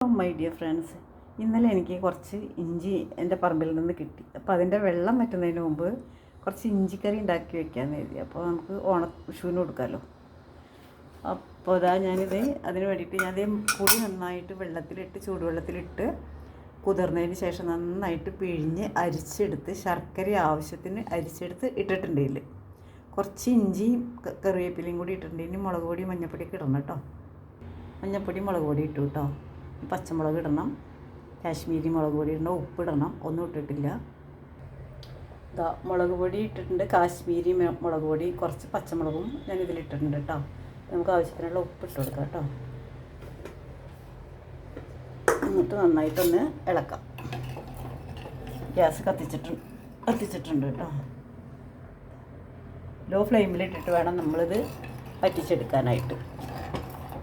My dear friends, ഇന്നലെ എനിക്ക് കുറച്ച് ഇഞ്ചി എൻ്റെ പറമ്പിൽ നിന്ന് കിട്ടി. അപ്പോൾ അതിൻ്റെ വെള്ളം വറ്റുന്നതിന് മുമ്പ് കുറച്ച് ഇഞ്ചിക്കറി ഉണ്ടാക്കി വെക്കാമെന്ന് കരുതി. അപ്പോൾ നമുക്ക് വിഷുവിന് കൊടുക്കാമല്ലോ. അപ്പോൾ ഞാനിത് അതിന് വേണ്ടിയിട്ട് ഞാനത് പൊടി നന്നായിട്ട് ചൂടുവെള്ളത്തിലിട്ട് കുതിർന്നതിന് ശേഷം നന്നായിട്ട് പിഴിഞ്ഞ് അരിച്ചെടുത്ത് ശർക്കര ആവശ്യത്തിന് അരിച്ചെടുത്ത് ഇട്ടിട്ടുണ്ട്. ഇതിൽ കുറച്ച് ഇഞ്ചിയും കറിവേപ്പിലയും കൂടി ഇട്ടിട്ടുണ്ട്. ഇനി മുളക് പൊടി മഞ്ഞൾപ്പൊടിയൊക്കെ ഇടണം കേട്ടോ. മഞ്ഞൾപ്പൊടി മുളക് പൊടി ഇട്ടു കേട്ടോ. പച്ചമുളക് ഇടണം, കാശ്മീരി മുളക് പൊടി ഇടണം, ഉപ്പിടണം, ഒന്നും ഇട്ടിട്ടില്ല. മുളക് പൊടി ഇട്ടിട്ടുണ്ട്, കാശ്മീരി മുളക് പൊടി, കുറച്ച് പച്ചമുളകും ഞാനിതിലിട്ടിട്ടുണ്ട് കേട്ടോ. നമുക്ക് ആവശ്യത്തിനുള്ള ഉപ്പിട്ട് കൊടുക്കാം കേട്ടോ. എന്നിട്ട് നന്നായിട്ടൊന്ന് ഇളക്കാം. ഗ്യാസ് കത്തിച്ചിട്ടുണ്ട് കേട്ടോ. ലോ ഫ്ലെയിമിലിട്ടിട്ട് വേണം നമ്മളിത് വറ്റിച്ചെടുക്കാനായിട്ട്.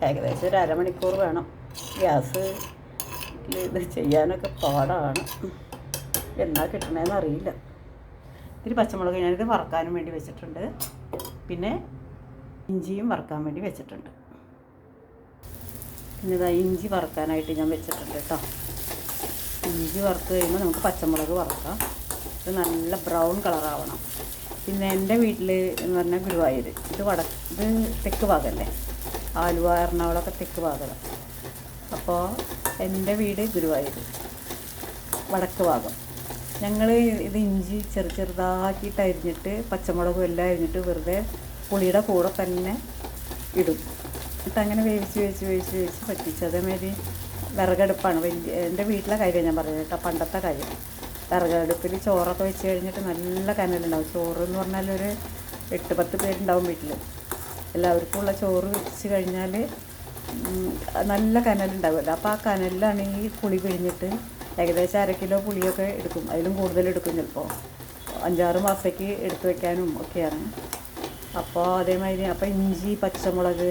ഏകദേശം ഒരു അരമണിക്കൂർ വേണം. ഗ്യാസ് ഇത് ചെയ്യാനൊക്കെ പാടാണ്, എന്നാ കിട്ടണേന്ന് അറിയില്ല. ഇത്തിരി പച്ചമുളക് ഞാനിത് വറക്കാനും വേണ്ടി വെച്ചിട്ടുണ്ട്. പിന്നെ ഇഞ്ചിയും വറക്കാൻ വേണ്ടി വെച്ചിട്ടുണ്ട്. പിന്നെ ഇതാ ഇഞ്ചി വറക്കാനായിട്ട് ഞാൻ വെച്ചിട്ടുണ്ട് കേട്ടോ. ഇഞ്ചി വറുത്ത് കഴിയുമ്പോൾ നമുക്ക് പച്ചമുളക് വറക്കാം. ഇത് നല്ല ബ്രൗൺ കളറാവണം. പിന്നെ എൻ്റെ വീട്ടിൽ എന്ന് പറഞ്ഞാൽ ഗുരുവായൂർ, ഇത് തെക്ക് ഭാഗമല്ലേ, ആലുവ എറണാകുളമൊക്കെ തെക്ക് ഭാഗമാണ്. അപ്പോൾ എൻ്റെ വീട് ഗുരുവായൂർ, വടക്ക് ഭാഗം. ഞങ്ങൾ ഇത് ഇഞ്ചി ചെറുതാക്കിയിട്ട് അരിഞ്ഞിട്ട് പച്ചമുളകും എല്ലാം അരിഞ്ഞിട്ട് വെറുതെ പുളിയുടെ കൂടെ തന്നെ ഇടും. എന്നിട്ട് അങ്ങനെ വേവിച്ച് പറ്റിച്ച്. അതേമാതിരി വിറകടുപ്പാണ് എൻ്റെ വീട്ടിലെ കാര്യം ഞാൻ പറഞ്ഞത് കേട്ടോ, പണ്ടത്തെ കാര്യം. വിറകടുപ്പിൽ ചോറൊക്കെ വെച്ച് കഴിഞ്ഞിട്ട് നല്ല കനലുണ്ടാവും. ചോറ് എന്ന് പറഞ്ഞാൽ ഒരു 8-10 പേരുണ്ടാവും വീട്ടിൽ. എല്ലാവർക്കും ഉള്ള ചോറ് വെച്ച് കഴിഞ്ഞാൽ നല്ല കനലുണ്ടാവുമല്ലോ. അപ്പോൾ ആ കനലിലാണ് ഈ പുളി പിഴിഞ്ഞിട്ട് ഏകദേശം 1/2 കിലോ പുളിയൊക്കെ എടുക്കും. അതിലും കൂടുതൽ എടുക്കും, ചിലപ്പോൾ 5-6 മാസത്തേക്ക് എടുത്ത് വയ്ക്കാനും ഒക്കെയാണ്. അപ്പോൾ അതേമാതിരി അപ്പോൾ ഇഞ്ചി, പച്ചമുളക്,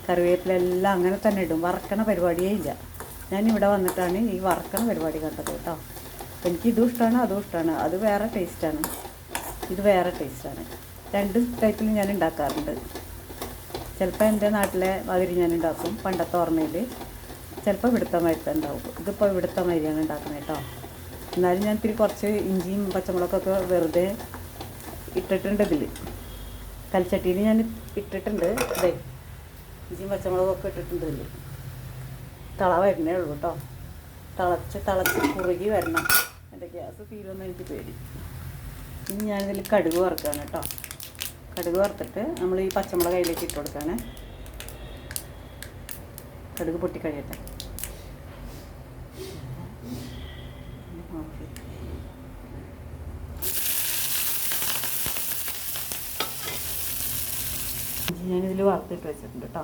കറിവേപ്പില എല്ലാം അങ്ങനെ തന്നെ ഇടും. വറക്കണ പരിപാടിയേ ഇല്ല. ഞാനിവിടെ വന്നിട്ടാണ് ഈ വറക്കണ പരിപാടി കണ്ടത് കേട്ടോ. അപ്പോൾ എനിക്ക് ഇതും ഇഷ്ടമാണ്, അതും ഇഷ്ടമാണ്. അത് വേറെ ടേസ്റ്റാണ്, ഇത് വേറെ ടേസ്റ്റാണ്. 2 ടൈപ്പിൽ ഞാൻ ഉണ്ടാക്കാറുണ്ട്. ചിലപ്പോൾ എൻ്റെ നാട്ടിലെ മാതിരി ഞാൻ ഉണ്ടാക്കും, പണ്ടത്തെ ഓർമ്മയിൽ. ചിലപ്പോൾ ഇവിടുത്തെ മാതിരി ഉണ്ടാവും. ഇതിപ്പോൾ ഇവിടുത്തെ മാതിരിയാണ് ഉണ്ടാക്കുന്നത് കേട്ടോ. എന്നാലും ഞാൻ ഇത്തിരി കുറച്ച് ഇഞ്ചിയും പച്ചമുളകൊക്കെ വെറുതെ ഇട്ടിട്ടുണ്ട്. ഇതിൽ കൽച്ചട്ടിയിൽ ഞാൻ ഇട്ടിട്ടുണ്ട്. അതെ, ഇഞ്ചിയും പച്ചമുളകൊക്കെ ഇട്ടിട്ടുണ്ട്. ഇതിൽ തിള വരുന്നേ ഉള്ളൂ കേട്ടോ. തിളച്ച് കുറുകി വരണം. എൻ്റെ ഗ്യാസ് തീരുമെന്ന് എനിക്ക് പേടി. ഇനി ഞാനിതിൽ കടുക് വറുക്കുകയാണ് കേട്ടോ. കടുക് വറുത്തിട്ട് നമ്മൾ ഈ പച്ചമുളക് അതിലേക്ക് ഇട്ട് കൊടുക്കുകയാണ്. കടുക് പൊട്ടിക്കഴിയട്ടെ. ഞാനിതിൽ വറുത്തിട്ട് വെച്ചിട്ടുണ്ട് കേട്ടോ.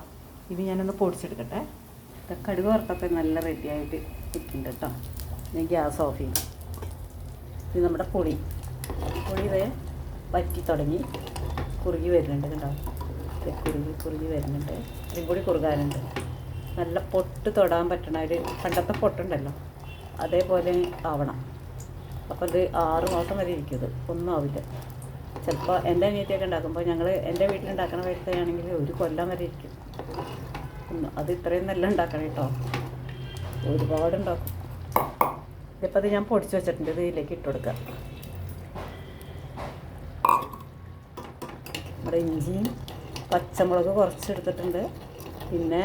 ഇത് ഞാനൊന്ന് പൊടിച്ചെടുക്കട്ടെ. കടുക് വറുത്തപ്പോൾ നല്ല റെഡിയായിട്ട് ഇരിക്കുന്നുണ്ട് കേട്ടോ. ഞാൻ ഗ്യാസ് ഓഫ് ചെയ്യും. ഇത് നമ്മുടെ പൊടി ഇത് വറ്റി തുടങ്ങി കുറുകി വരുന്നുണ്ട് കേട്ടോ. കുറുകി വരുന്നുണ്ട്. ഇതും കൂടി കുറുകാനുണ്ട്. നല്ല പൊട്ട് തൊടാൻ പറ്റണ ഒരു പണ്ടത്തെ പൊട്ടുണ്ടല്ലോ, അതേപോലെ ആവണം. അപ്പോൾ ഇത് 6 മാസം വരെ ഇരിക്കും. ഒന്നും ആവില്ല. ചിലപ്പോൾ എൻ്റെ അനിയത്തിയൊക്കെ ഉണ്ടാക്കുമ്പോൾ എൻ്റെ വീട്ടിലുണ്ടാക്കണ വരുത്തയാണെങ്കിൽ 1 കൊല്ലം വരെ ഇരിക്കും. അത് ഇത്രയും നല്ല ഉണ്ടാക്കണം കേട്ടോ. ഒരുപാടുണ്ടാക്കും. ഇതിപ്പോൾ അത് ഞാൻ പൊടിച്ച് വെച്ചിട്ടുണ്ട്. ഇതിലേക്ക് ഇട്ട് കൊടുക്കാം. നമ്മുടെ ഇഞ്ചിയും പച്ചമുളക് കുറച്ചെടുത്തിട്ടുണ്ട്. പിന്നെ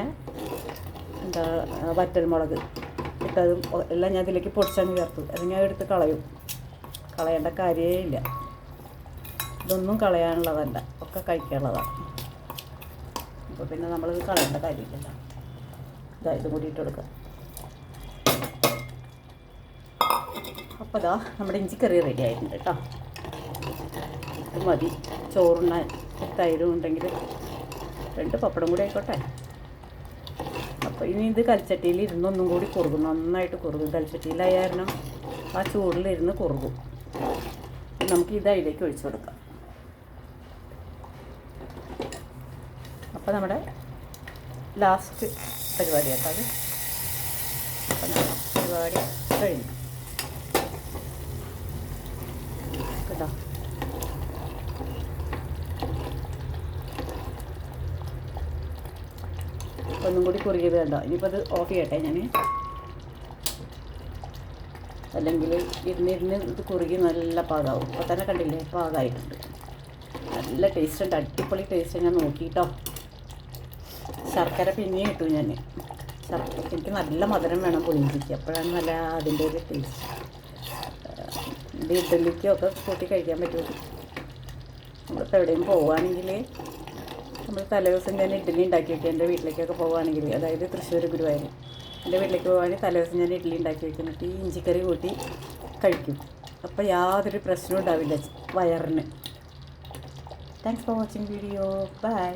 വറ്റൽമുളക് ഇട്ടതും എല്ലാം ഞാൻ ഇതിലേക്ക് പൊടിച്ചങ്ങ് ചേർത്തു. അത് ഞാൻ എടുത്ത് കളയേണ്ട കാര്യമേ ഇല്ല. ഇതൊന്നും കളയാനുള്ളതല്ല, ഒക്കെ കഴിക്കാനുള്ളതാണ്. അപ്പോൾ പിന്നെ നമ്മളിത് കളയേണ്ട കാര്യമില്ലല്ലോ. ഇതും കൂടി ഇട്ട് കൊടുക്കുക. അപ്പോൾ നമ്മുടെ ഇഞ്ചിക്കറി റെഡി ആയിട്ടുണ്ട് കേട്ടോ. ഇത് മതി ചോറുണ്ണാൻ. തൈരും ഉണ്ടെങ്കിൽ 2 പപ്പടം കൂടി ആയിക്കോട്ടെ. അപ്പോൾ ഇനി ഇത് കൽച്ചട്ടിയിൽ ഇരുന്നൊന്നും കൂടി കുറുകും, നന്നായിട്ട് കുറുകും. കൽച്ചട്ടിയിലായ കാരണം ആ ചൂടിലിരുന്ന് കുറുകും. നമുക്ക് ഇത് അതിലേക്ക് ഒഴിച്ചു കൊടുക്കാം. അപ്പോൾ നമ്മുടെ ലാസ്റ്റ് പരിപാടി കേട്ടോ അത്. അപ്പം പരിപാടി കഴിഞ്ഞു കേട്ടോ. ഒന്നും കൂടി കുറുകിയത് കണ്ടോ. ഇനിയിപ്പോൾ അത് ഓഫ് ചെയ്യട്ടെ ഞാൻ. അല്ലെങ്കിൽ ഇരുന്നിരുന്ന് ഇത് കുറുകി നല്ല പാകമാവും. അപ്പോൾ തന്നെ കണ്ടില്ലേ പാകമായിട്ടുണ്ട്. നല്ല ടേസ്റ്റ് ഉണ്ട്, അടിപൊളി ടേസ്റ്റ്. ഞാൻ നോക്കിയിട്ടോ. ശർക്കര പിന്നെയും ഇട്ടു ഞാൻ. എനിക്ക് നല്ല മധുരം വേണം പുളിയിഞ്ചിക്ക്, അപ്പോഴാണ് നല്ല അതിൻ്റെ ഒരു ടേസ്റ്റ്. ഇത് ഇഡ്ഡലിക്കൊക്കെ കൂട്ടി കഴിക്കാൻ പറ്റും. നമ്മളിപ്പോൾ എവിടെയും പോവുകയാണെങ്കിൽ നമ്മൾ തലേദിവസം ഞാൻ ഇഡ്ഡലി ഉണ്ടാക്കി വയ്ക്കും. എൻ്റെ വീട്ടിലേക്കൊക്കെ പോവുകയാണെങ്കിൽ, അതായത് തൃശ്ശൂർ ഗുരുവായൂർ, എൻ്റെ വീട്ടിലേക്ക് പോവുകയാണെങ്കിൽ തലേദിവസം ഞാൻ ഇഡ്ഡലി ഉണ്ടാക്കി വയ്ക്കുന്നിട്ട് ഈ ഇഞ്ചിക്കറി കൂട്ടി കഴിക്കും. അപ്പോൾ യാതൊരു പ്രശ്നവും ഉണ്ടാവില്ല വയറിന്. Thanks for watching video. By.